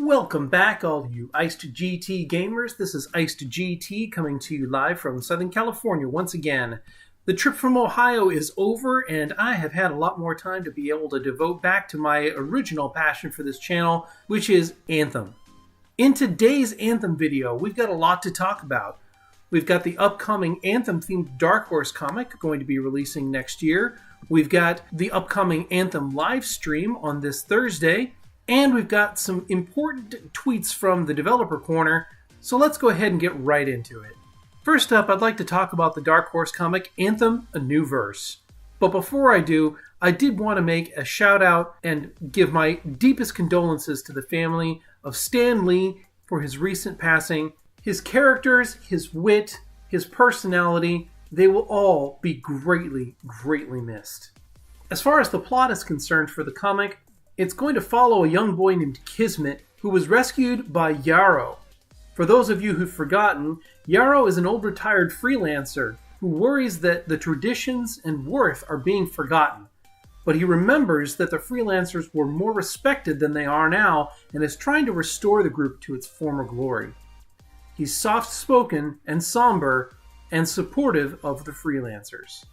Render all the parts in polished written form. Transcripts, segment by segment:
Welcome back, all you Iced GT gamers. This is Iced GT coming to you live from Southern California once again. The trip from Ohio is over, and I have had a lot more time to be able to devote back to my original passion for this channel, which is Anthem. In today's Anthem video, we've got a lot to talk about. We've got the upcoming Anthem-themed Dark Horse comic going to be releasing next year. We've got the upcoming Anthem live stream on this Thursday. And we've got some important tweets from the developer corner, so let's go ahead and get right into it. First up, I'd like to talk about the Dark Horse comic, Anthem, A New Verse. But before I do, I did want to make a shout out and give my deepest condolences to the family of Stan Lee for his recent passing. His characters, his wit, his personality, they will all be greatly, greatly missed. As far as the plot is concerned for the comic, it's going to follow a young boy named Kismet who was rescued by Yarrow. For those of you who've forgotten, Yarrow is an old retired freelancer who worries that the traditions and worth are being forgotten. But he remembers that the freelancers were more respected than they are now and is trying to restore the group to its former glory. He's soft-spoken and somber and supportive of the freelancers.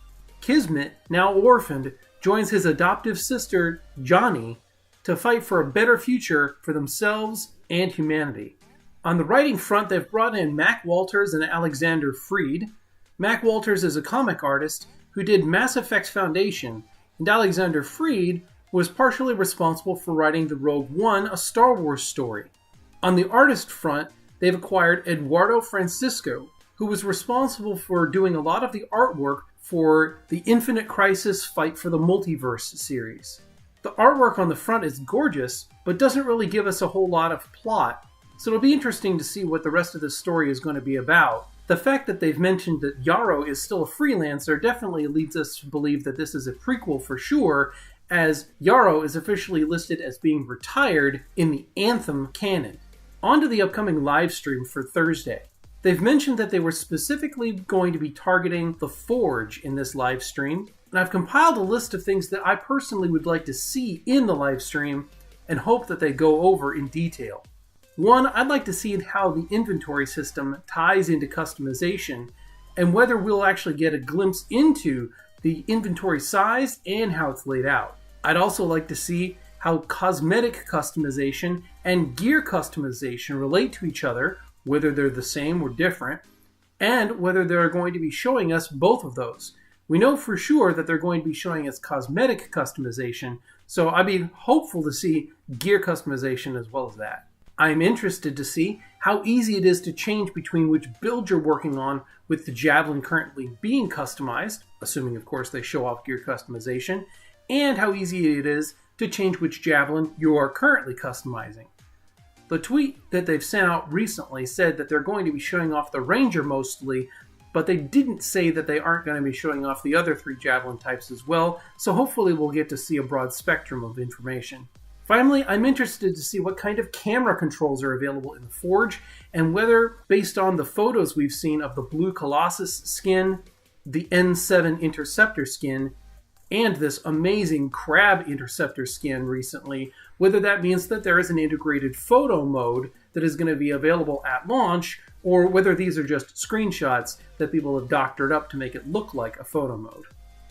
Kismet, now orphaned, joins his adoptive sister, Johnny, to fight for a better future for themselves and humanity. On the writing front, they've brought in Mac Walters and Alexander Freed. Mac Walters is a comic artist who did Mass Effect Foundation, and Alexander Freed was partially responsible for writing the Rogue One, a Star Wars story. On the artist front, they've acquired Eduardo Francisco, who was responsible for doing a lot of the artwork for the Infinite Crisis Fight for the Multiverse series. The artwork on the front is gorgeous, but doesn't really give us a whole lot of plot, so it'll be interesting to see what the rest of this story is going to be about. The fact that they've mentioned that Yarrow is still a freelancer definitely leads us to believe that this is a prequel for sure, as Yarrow is officially listed as being retired in the Anthem canon. On to the upcoming live stream for Thursday. They've mentioned that they were specifically going to be targeting the Forge in this live stream, and I've compiled a list of things that I personally would like to see in the live stream and hope that they go over in detail. One, I'd like to see how the inventory system ties into customization and whether we'll actually get a glimpse into the inventory size and how it's laid out. I'd also like to see how cosmetic customization and gear customization relate to each other, whether they're the same or different, and whether they're going to be showing us both of those. We know for sure that they're going to be showing us cosmetic customization, so I'd be hopeful to see gear customization as well as that. I'm interested to see how easy it is to change between which build you're working on with the Javelin currently being customized, assuming of course they show off gear customization, and how easy it is to change which Javelin you are currently customizing. The tweet that they've sent out recently said that they're going to be showing off the Ranger mostly, but they didn't say that they aren't going to be showing off the other three Javelin types as well, so hopefully we'll get to see a broad spectrum of information. Finally, I'm interested to see what kind of camera controls are available in the Forge, and whether, based on the photos we've seen of the Blue Colossus skin, the N7 Interceptor skin, and this amazing Crab Interceptor skin recently, whether that means that there is an integrated photo mode that is going to be available at launch, or whether these are just screenshots that people have doctored up to make it look like a photo mode.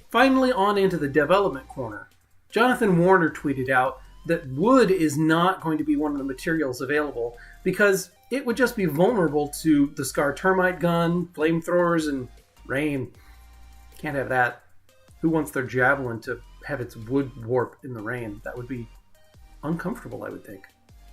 Finally, on into the development corner. Jonathan Warner tweeted out that wood is not going to be one of the materials available because it would just be vulnerable to the Scar Termite gun, flamethrowers, and rain. Can't have that. Who wants their Javelin to have its wood warp in the rain? That would be uncomfortable, I would think.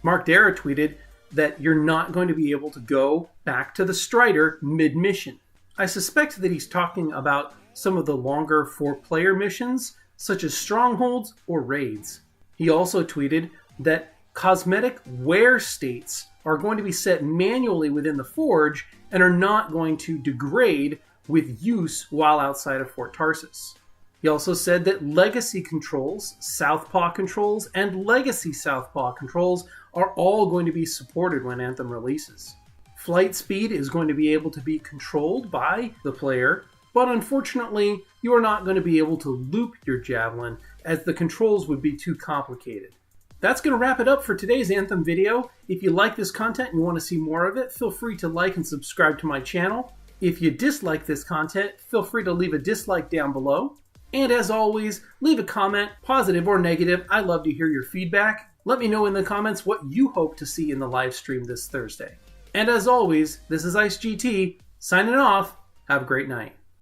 Mark Dara tweeted that you're not going to be able to go back to the Strider mid-mission. I suspect that he's talking about some of the longer 4-player missions, such as strongholds or raids. He also tweeted that cosmetic wear states are going to be set manually within the Forge and are not going to degrade with use while outside of Fort Tarsis. He also said that legacy controls, Southpaw controls, and legacy Southpaw controls are all going to be supported when Anthem releases. Flight speed is going to be able to be controlled by the player, but unfortunately, you are not going to be able to loop your Javelin, as the controls would be too complicated. That's going to wrap it up for today's Anthem video. If you like this content and you want to see more of it, feel free to like and subscribe to my channel. If you dislike this content, feel free to leave a dislike down below. And as always, leave a comment, positive or negative. I love to hear your feedback. Let me know in the comments what you hope to see in the live stream this Thursday. And as always, this is IceGT, signing off. Have a great night.